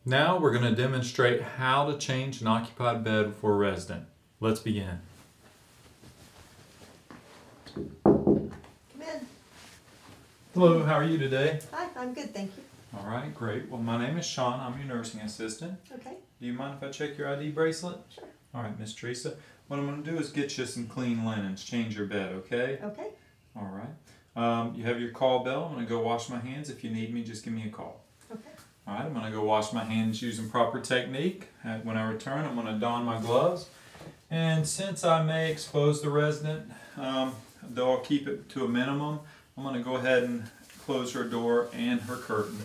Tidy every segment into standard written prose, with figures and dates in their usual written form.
Now we're going to demonstrate how to change an occupied bed for a resident. Let's begin. Come in. Hello, how are you today? Hi, I'm good, thank you. All right, great. Well, my name is Sean. I'm your nursing assistant. Okay. Do you mind if I check your ID bracelet? Sure. All right, Miss Teresa. What I'm going to do is get you some clean linens, change your bed, okay? Okay. All right. You have your call bell. I'm going to go wash my hands. If you need me, just give me a call. Okay. All right, I'm going to go wash my hands using proper technique. When I return, I'm going to don my gloves. And since I may expose the resident, though I'll keep it to a minimum, I'm going to go ahead and close her door and her curtain.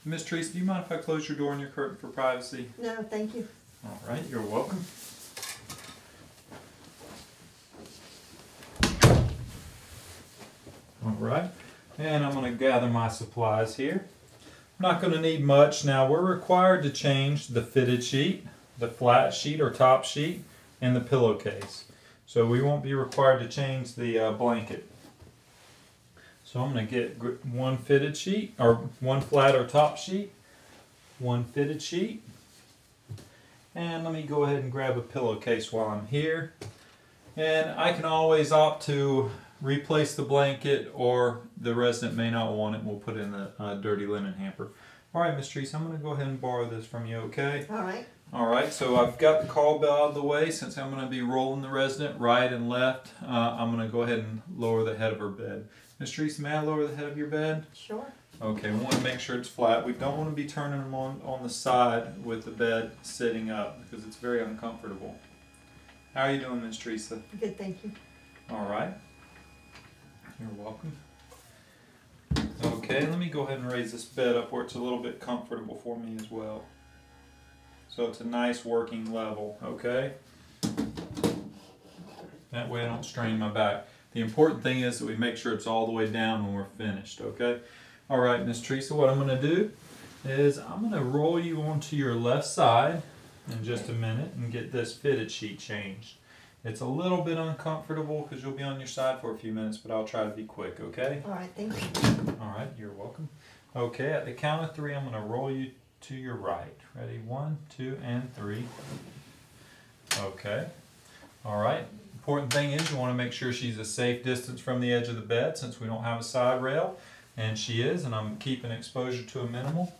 Miss Teresa, do you mind if I close your door and your curtain for privacy? No, thank you. All right, you're welcome. All right, and I'm going to gather my supplies here. I'm not going to need much. Now we're required to change the fitted sheet, the flat sheet or top sheet, and the pillowcase. So we won't be required to change the blanket. So I'm going to get one fitted sheet, or one flat or top sheet, one fitted sheet, and let me go ahead and grab a pillowcase while I'm here. And I can always opt to replace the blanket, or the resident may not want it. We'll put it in the dirty linen hamper. All right, Miss Teresa, I'm going to go ahead and borrow this from you, okay? All right. All right, so I've got the call bell out of the way. Since I'm going to be rolling the resident right and left, I'm going to go ahead and lower the head of her bed. Miss Teresa, may I lower the head of your bed? Sure. Okay, we want to make sure it's flat. We don't want to be turning them on the side with the bed sitting up because it's very uncomfortable. How are you doing, Miss Teresa? Good, thank you. All right. You're welcome. Okay, let me go ahead and raise this bed up where it's a little bit comfortable for me as well. So it's a nice working level, okay? That way I don't strain my back. The important thing is that we make sure it's all the way down when we're finished, okay? All right, Miss Teresa, what I'm going to do is I'm going to roll you onto your left side in just a minute and get this fitted sheet changed. It's a little bit uncomfortable because you'll be on your side for a few minutes, but I'll try to be quick, okay? All right, thank you. All right, you're welcome. Okay, at the count of 3, I'm going to roll you to your right. Ready? 1, 2, and 3. Okay. All right. Important thing is you want to make sure she's a safe distance from the edge of the bed since we don't have a side rail, and she is, and I'm keeping exposure to a minimal.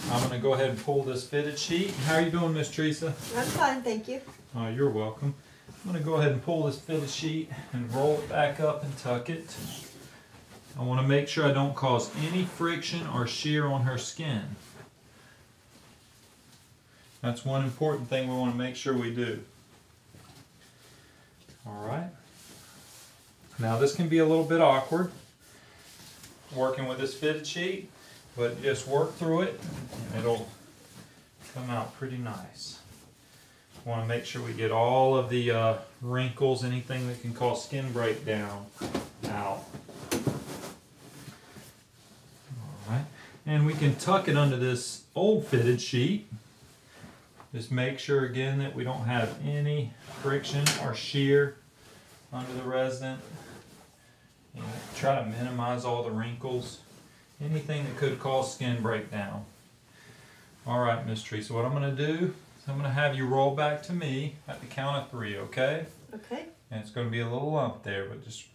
I'm going to go ahead and pull this fitted sheet. How are you doing, Miss Teresa? I'm fine, thank you. Oh, you're welcome. I'm going to go ahead and pull this fitted sheet and roll it back up and tuck it. I want to make sure I don't cause any friction or shear on her skin. That's one important thing we want to make sure we do. All right. Now this can be a little bit awkward working with this fitted sheet, but just work through it and it'll come out pretty nice. We want to make sure we get all of the wrinkles, anything that can cause skin breakdown out. All right. And we can tuck it under this old fitted sheet. Just make sure again that we don't have any friction or shear under the resident. And try to minimize all the wrinkles, anything that could cause skin breakdown. All right, Miss Teresa, what I'm going to do is I'm going to have you roll back to me at the count of 3, okay? Okay. And it's going to be a little lump there, but just,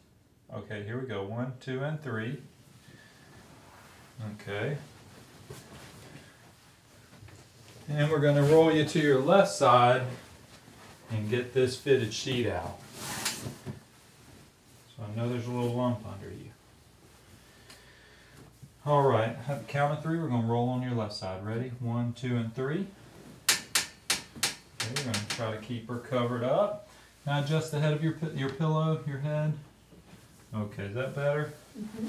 okay, here we go. 1, 2, and 3. Okay. And we're going to roll you to your left side and get this fitted sheet out. So I know there's a little lump under you. All right, at the count of 3, we're going to roll on your left side. Ready? 1, 2, and 3. Okay, we're going to try to keep her covered up. Now adjust the head of your pillow, your head. Okay, is that better? Mm-hmm.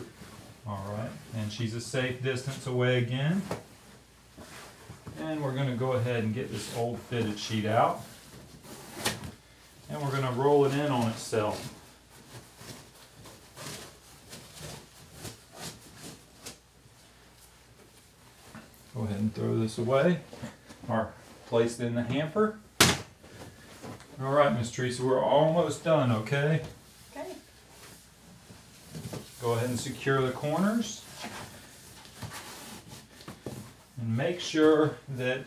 All right, and she's a safe distance away again. And we're going to go ahead and get this old fitted sheet out. And we're going to roll it in on itself. Go ahead and throw this away or place it in the hamper. All right, Miss Teresa, we're almost done, okay? Okay. Go ahead and secure the corners. And make sure that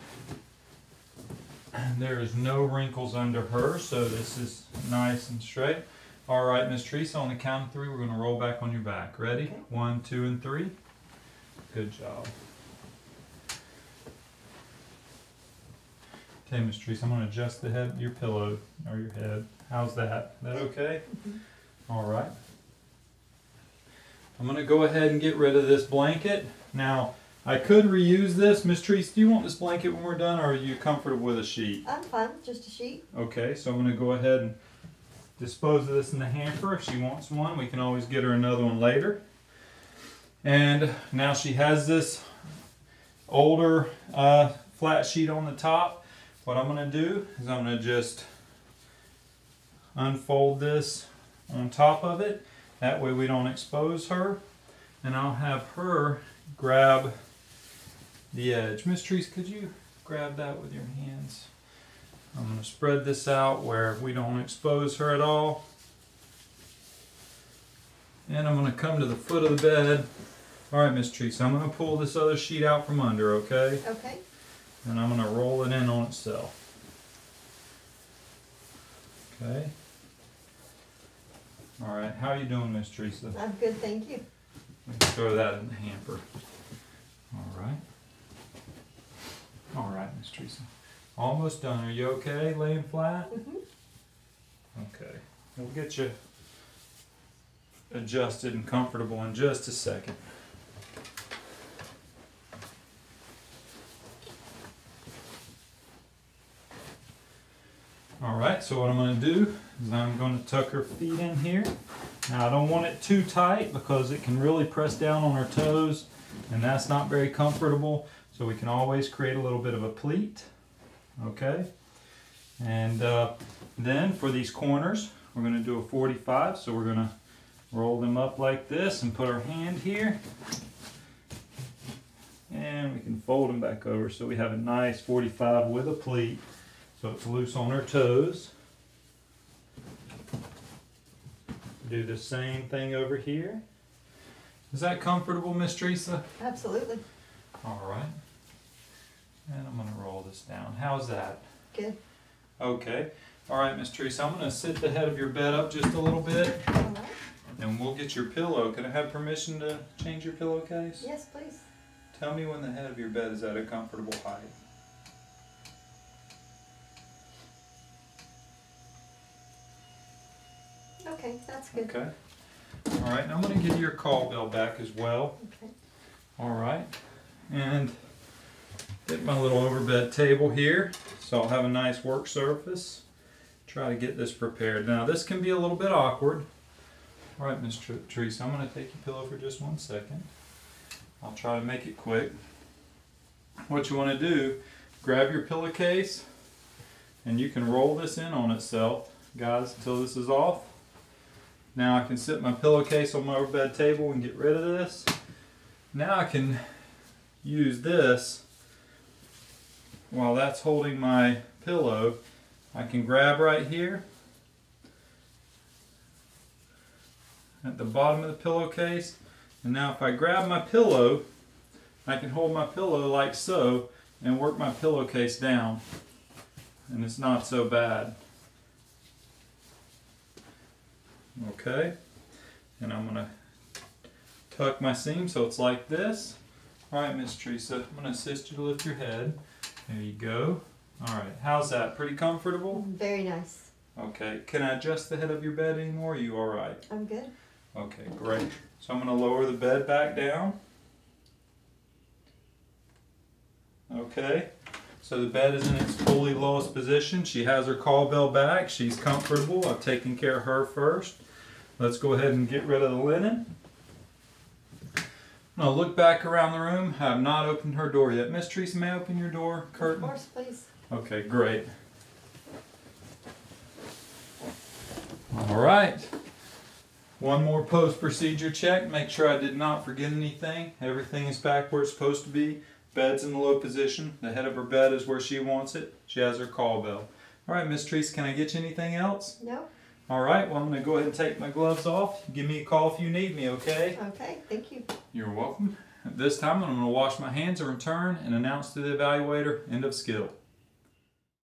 there is no wrinkles under her, so this is nice and straight. All right, Miss Teresa, on the count of 3, we're going to roll back on your back. Ready? Okay. 1, 2, and 3. Good job. Okay, Miss Teresa, I'm going to adjust the head, your pillow, or your head. How's that? Is that okay? All right. I'm going to go ahead and get rid of this blanket. Now, I could reuse this. Miss Teresa, do you want this blanket when we're done, or are you comfortable with a sheet? I'm fine, just a sheet. Okay, so I'm going to go ahead and dispose of this in the hamper. If she wants one, we can always get her another one later. And now she has this older flat sheet on the top. What I'm going to do is I'm going to just unfold this on top of it. That way we don't expose her. And I'll have her grab the edge. Miss Teresa, could you grab that with your hands? I'm going to spread this out where we don't expose her at all. And I'm going to come to the foot of the bed. All right, Miss Teresa, I'm going to pull this other sheet out from under, okay? Okay. And I'm going to roll it in on itself. Okay. All right, how are you doing, Miss Teresa? I'm good, thank you. Let's throw that in the hamper. All right. All right, Miss Teresa. Almost done. Are you okay laying flat? Okay. We'll get you adjusted and comfortable in just a second. All right, so what I'm going to do is I'm going to tuck her feet in here. Now I don't want it too tight because it can really press down on her toes and that's not very comfortable. So we can always create a little bit of a pleat. Okay. And then for these corners, we're going to do a 45. So we're going to roll them up like this and put our hand here. And we can fold them back over so we have a nice 45 with a pleat. So it's loose on her toes. Do the same thing over here. Is that comfortable, Miss Teresa? Absolutely. All right. And I'm going to roll this down. How's that? Good. Okay. All right, Miss Teresa, I'm going to sit the head of your bed up just a little bit, All right. and we'll get your pillow. Can I have permission to change your pillowcase? Yes, please. Tell me when the head of your bed is at a comfortable height. Okay, that's good. Okay. All right, now I'm going to give you your call bell back as well. Okay. All right. And get my little overbed table here, so I'll have a nice work surface. Try to get this prepared. Now this can be a little bit awkward. All right, Miss Teresa, I'm going to take your pillow for just 1 second. I'll try to make it quick. What you want to do, grab your pillowcase, and you can roll this in on itself, guys, until this is off. Now I can sit my pillowcase on my overbed table and get rid of this. Now I can use this while that's holding my pillow. I can grab right here at the bottom of the pillowcase, and now if I grab my pillow, I can hold my pillow like so and work my pillowcase down, and it's not so bad. Okay, and I'm going to tuck my seam so it's like this. Alright, Miss Teresa, I'm going to assist you to lift your head. There you go. Alright, how's that? Pretty comfortable? Very nice. Okay, can I adjust the head of your bed anymore? Are you alright? I'm good. Okay, great. So I'm going to lower the bed back down. Okay, so the bed is in its fully lowest position. She has her call bell back. She's comfortable. I've taken care of her first. Let's go ahead and get rid of the linen. I'm going to look back around the room. I have not opened her door yet. Miss Teresa, may I open your door curtain? Of course, please. Okay, great. All right. One more post-procedure check. Make sure I did not forget anything. Everything is back where it's supposed to be. Bed's in the low position. The head of her bed is where she wants it. She has her call bell. All right, Miss Teresa, can I get you anything else? No. All right, well, I'm going to go ahead and take my gloves off. Give me a call if you need me, okay? Okay, thank you. You're welcome. This time I'm going to wash my hands and return and announce to the evaluator, end of skill.